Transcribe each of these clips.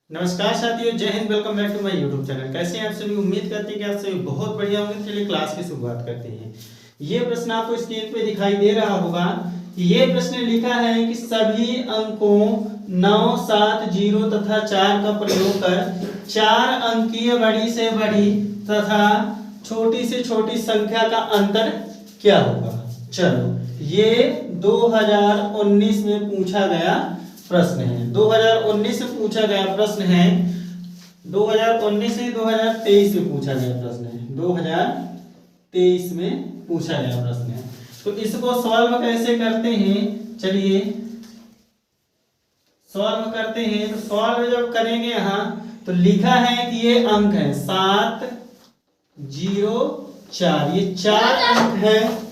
नमस्कार साथियों, जय हिंद। Welcome back to my YouTube channel. कैसे हैं आप सभी? उम्मीद करते हैं कि आप सभी बहुत बढ़िया होंगे। चलिए क्लास की शुरुआत करते हैं। ये प्रश्न आपको स्क्रीन पे दिखाई दे रहा होगा कि ये प्रश्न लिखा है कि सभी अंकों 9, 7, 0 तथा 4 का प्रयोग कर 4 अंकीय बड़ी से बड़ी तथा छोटी से छोटी संख्या का अंतर क्या होगा। चलो, ये 2019 में पूछा गया प्रश्न है। 2019 में पूछा गया प्रश्न है। 2019 से 2023 में पूछा गया प्रश्न है। 2023 में पूछा गया प्रश्न है। तो इसको सॉल्व कैसे करते हैं, चलिए सॉल्व करते हैं। तो सॉल्व जब करेंगे यहाँ तो लिखा है कि ये अंक है 7, 0, 4। ये 4 अंक है।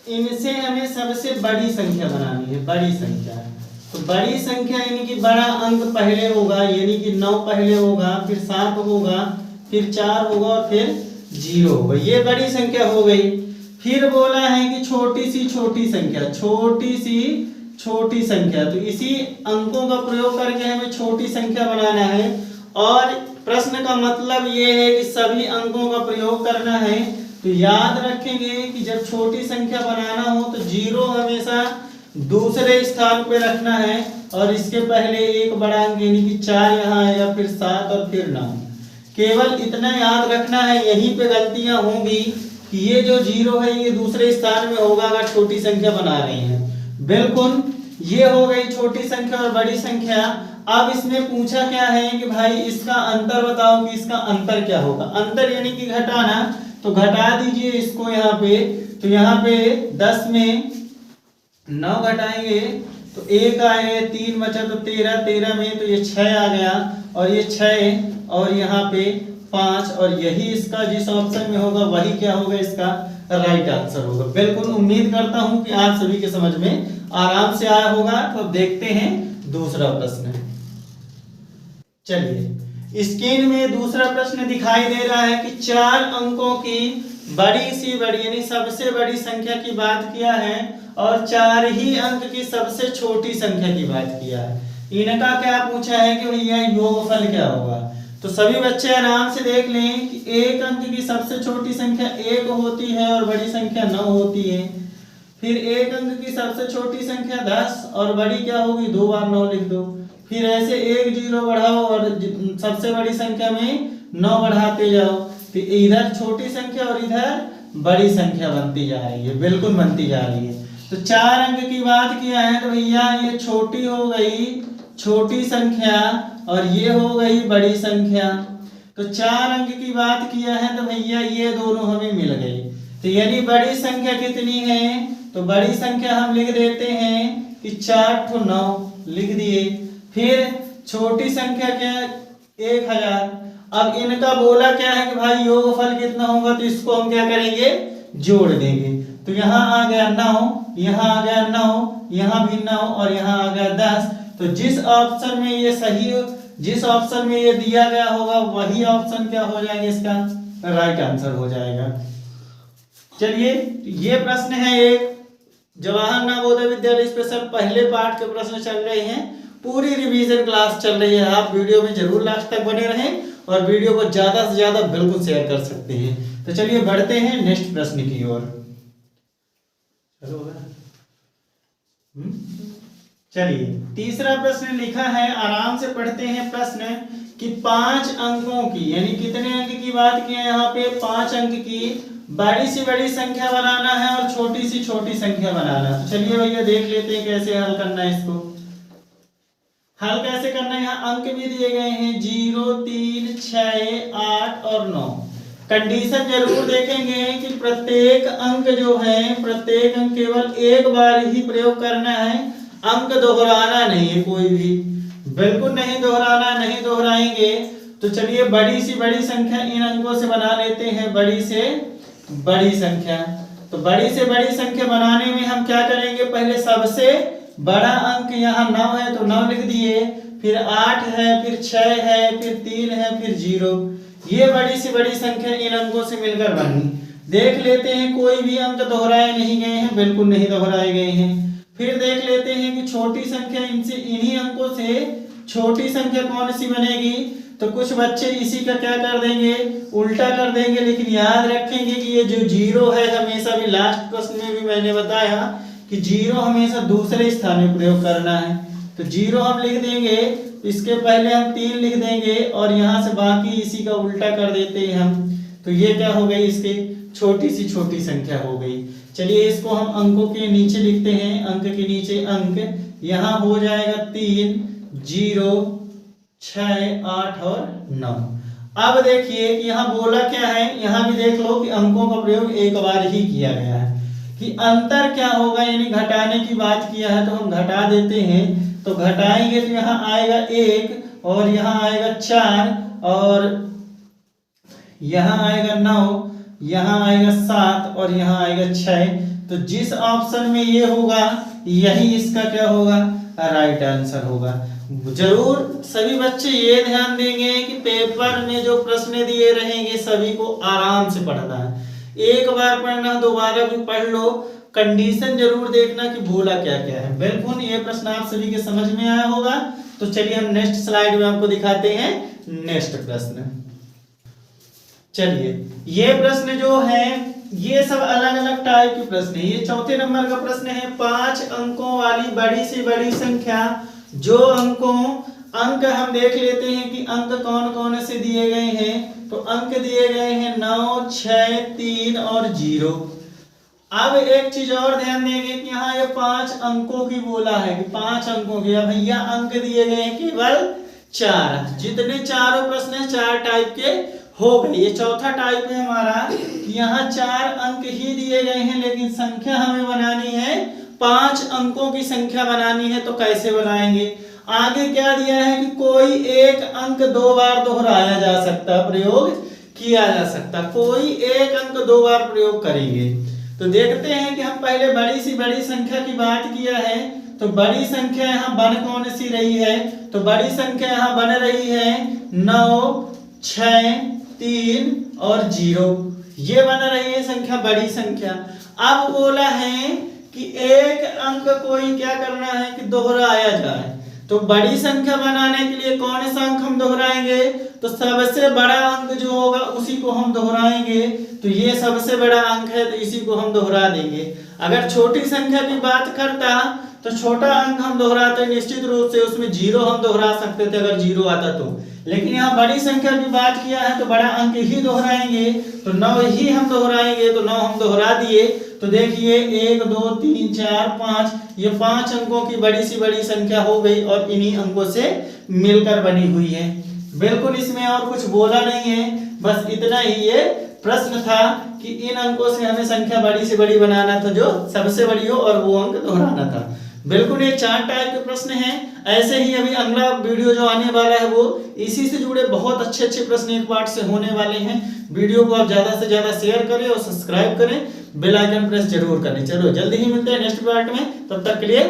इनसे हमें सबसे बड़ी संख्या बनानी है। बड़ी संख्या, तो बड़ी संख्या यानी कि बड़ा अंक पहले होगा, यानी कि 9 पहले होगा, फिर 7 होगा, फिर 4 होगा और फिर 0 होगा। ये बड़ी संख्या हो गई। फिर बोला है कि छोटी सी छोटी संख्या, छोटी सी छोटी संख्या। तो इसी अंकों का प्रयोग करके हमें छोटी संख्या बनाना है। और प्रश्न का मतलब ये है कि सभी अंकों का प्रयोग करना है। तो याद रखेंगे कि जब छोटी संख्या बनाना हो तो 0 हमेशा दूसरे स्थान पे रखना है और इसके पहले एक बड़ा अंक यानी कि 4 यहाँ है, या फिर 7 और फिर 9। केवल इतना याद रखना है। यहीं पे गलतियां होंगी कि ये जो 0 है ये दूसरे स्थान में होगा अगर छोटी संख्या बना रहे हैं। बिल्कुल, ये हो गई छोटी संख्या और बड़ी संख्या। अब इसमें पूछा क्या है कि भाई इसका अंतर बताओ कि इसका अंतर क्या होगा। अंतर यानी कि घटाना, तो घटा दीजिए इसको यहाँ पे। तो यहाँ पे 10 में 9 घटाएंगे तो 1 आए, 3 बचा तो 13, 13 में तो ये 6 आ गया और ये 6 और यहाँ पे 5, और यही इसका जिस ऑप्शन में होगा वही क्या होगा, इसका राइट आंसर होगा। बिल्कुल उम्मीद करता हूं कि आप सभी के समझ में आराम से आया होगा। तो अब देखते हैं दूसरा प्रश्न। चलिए, स्क्रीन में दूसरा प्रश्न दिखाई दे रहा है कि 4 अंकों की बड़ी सी बड़ी यानी सबसे बड़ी संख्या की बात किया है और 4 ही अंक की सबसे छोटी संख्या की बात किया है। इनका क्या पूछा है कि भैया योगफल क्या होगा। तो सभी बच्चे आराम से देख लें कि 1 अंक की सबसे छोटी संख्या 1 होती है और बड़ी संख्या 9 होती है। फिर 1 अंक की सबसे छोटी संख्या 10 और बड़ी क्या होगी, 2 बार 9 लिख दो। फिर ऐसे 1 0 बढ़ाओ और सबसे बड़ी संख्या में 9 बढ़ाते जाओ। तो इधर छोटी संख्या और इधर बड़ी संख्या बनती जा रही है। बिल्कुल बनती जा रही है। तो 4 अंक की बात किया है तो भैया ये छोटी हो गई छोटी संख्या और ये हो गई बड़ी संख्या। तो 4 अंक की बात किया है तो भैया ये दोनों हमें मिल गई। तो यानी बड़ी संख्या कितनी है, तो बड़ी संख्या हम लिख देते हैं कि 4 9 लिख दिए। फिर छोटी संख्या क्या, 1000। अब इनका बोला क्या है कि भाई योगफल कितना होगा, तो इसको हम क्या करेंगे, जोड़ देंगे। तो यहाँ आ गया 9, यहाँ आ गया 9, यहाँ भी 9 और यहाँ आ गया 10। तो जिस ऑप्शन में ये सही, जिस ऑप्शन में ये दिया गया होगा वही ऑप्शन क्या हो जाएगा, इसका राइट आंसर हो जाएगा। चलिए, ये प्रश्न है एक जवाहर नवोदय विद्यालय स्पेशल पहले पार्ट के प्रश्न चल रहे हैं। पूरी रिवीजन क्लास चल रही है। आप वीडियो में जरूर लास्ट तक बने रहें और वीडियो को ज्यादा से ज्यादा बिल्कुल शेयर कर सकते हैं। तो चलिए बढ़ते हैं नेक्स्ट प्रश्न की ओर। चलिए, तीसरा प्रश्न लिखा है, आराम से पढ़ते हैं प्रश्न कि 5 अंकों की यानी कितने अंक की बात की है यहाँ पे, 5 अंक की बड़ी से बड़ी संख्या बनाना है और छोटी सी छोटी संख्या बनाना है। तो चलिए भैया देख लेते हैं कैसे हल करना है इसको। हल कैसे करना है, यहाँ अंक भी दिए गए हैं 0, 3, 6, 8 और 9। कंडीशन जरूर देखेंगे कि प्रत्येक अंक जो है, प्रत्येक अंक केवल एक बार ही प्रयोग करना है, अंक दोहराना नहीं है कोई भी, बिल्कुल नहीं दोहराना, नहीं दोहराएंगे। तो चलिए बड़ी सी बड़ी संख्या इन अंकों से बना लेते हैं, बड़ी से बड़ी संख्या। तो बड़ी से बड़ी संख्या बनाने में हम क्या करेंगे, पहले सबसे बड़ा अंक यहाँ 9 है तो 9 लिख दिए, फिर 8 है, फिर 6 है, फिर 3 है, फिर 0। ये बड़ी से बड़ी संख्या इन अंकों से मिलकर बनी। देख लेते हैं कोई भी अंक दोहराए नहीं गए हैं, बिल्कुल नहीं दोहराए गए हैं। फिर देख लेते हैं कि छोटी संख्या इनसे इन्हीं अंकों से छोटी संख्या कौन सी बनेगी। तो कुछ बच्चे इसी का क्या कर देंगे, उल्टा कर देंगे, लेकिन याद रखेंगे कि ये जो 0 है हमेशा भी, लास्ट प्रश्न में भी मैंने बताया कि 0 हमेशा दूसरे स्थान में प्रयोग करना है। तो 0 हम लिख देंगे, इसके पहले हम 3 लिख देंगे और यहाँ से बाकी इसी का उल्टा कर देते हैं हम। तो ये क्या हो गई, इसकी छोटी सी छोटी संख्या हो गई। चलिए इसको हम अंकों के नीचे लिखते हैं, अंक के नीचे अंक, यहाँ हो जाएगा 3, 0, 6, 8 और 9। अब देखिए कि यहाँ बोला क्या है, यहाँ भी देख लो कि अंकों का प्रयोग एक बार ही किया गया है। कि अंतर क्या होगा, यानी घटाने की बात किया है तो हम घटा देते हैं। तो घटाएंगे तो यहाँ आएगा 1 और यहाँ आएगा 4 और यहाँ आएगा 9, यहाँ आएगा 7 और यहाँ आएगा 6। तो जिस ऑप्शन में ये होगा यही इसका क्या होगा, राइट आंसर होगा। जरूर सभी बच्चे ये ध्यान देंगे कि पेपर में जो प्रश्न दिए रहेंगे सभी को आराम से पढ़ना है। एक बार पढ़ना, दोबारा भी पढ़ लो, कंडीशन जरूर देखना कि बोला क्या क्या है। बिल्कुल ये प्रश्न आप सभी के समझ में आया होगा। तो चलिए हम नेक्स्ट स्लाइड में आपको दिखाते हैं नेक्स्ट प्रश्न। चलिए ये प्रश्न जो है ये सब अलग अलग टाइप के प्रश्न है। ये चौथे नंबर का प्रश्न है, 5 अंकों वाली बड़ी से बड़ी संख्या। जो अंक हम देख लेते हैं कि अंक कौन कौन से दिए गए हैं। तो अंक दिए गए हैं 9, 6, 3 और 0। अब एक चीज और ध्यान देंगे कि यहाँ ये 5 अंकों की बोला है कि 5 अंकों की। अब भैया अंक दिए गए हैं केवल 4। जितने चारों प्रश्न हैं 4 टाइप के हो गए। ये चौथा टाइप है हमारा कि यहाँ 4 अंक ही दिए गए हैं, लेकिन संख्या हमें बनानी है 5 अंकों की संख्या बनानी है। तो कैसे बनाएंगे, आगे क्या दिया है कि कोई एक अंक 2 बार दोहराया जा सकता, प्रयोग किया जा सकता। कोई एक अंक 2 बार प्रयोग करेंगे। तो देखते हैं कि हम पहले बड़ी सी बड़ी संख्या की बात किया है। तो बड़ी संख्या यहाँ बन कौन सी रही है। तो बड़ी संख्या यहाँ बन रही है 9, 6, 3 और 0। ये बन रही है संख्या बड़ी संख्या। अब बोला है कि एक अंक कोई क्या करना है कि दोहराया जाए। तो बड़ी संख्या बनाने के लिए कौन सा अंक हम दोहराएंगे। तो सबसे बड़ा अंक जो होगा उसी को हम दोहराएंगे। तो ये सबसे बड़ा अंक है तो इसी को हम दोहरा देंगे। अगर छोटी संख्या की बात करता तो छोटा अंक हम दोहराते निश्चित रूप से, उसमें 0 हम दोहरा सकते थे अगर 0 आता तो। लेकिन यहाँ बड़ी संख्या की बात किया है तो बड़ा अंक ही दोहराएंगे। तो 9 ही हम दोहराएंगे। तो 9 हम दोहरा दिए। तो देखिए 1, 2, 3, 4, 5, ये 5 अंकों की बड़ी सी बड़ी संख्या हो गई और इन्हीं अंकों से मिलकर बनी हुई है। बिल्कुल इसमें और कुछ बोला नहीं है, बस इतना ही ये प्रश्न था कि इन अंकों से हमें संख्या बड़ी से बड़ी बनाना था जो सबसे बड़ी हो और वो अंक दोहराना था। बिल्कुल ये 4 टाइप के प्रश्न हैं। ऐसे ही अभी अगला वीडियो जो आने वाला है वो इसी से जुड़े बहुत अच्छे अच्छे प्रश्न एक पार्ट से होने वाले हैं। वीडियो को आप ज्यादा से ज्यादा शेयर करें और सब्सक्राइब करें, बेल आइकन प्रेस जरूर करें। चलो जल्दी ही मिलते हैं नेक्स्ट पार्ट में, तब तक के लिए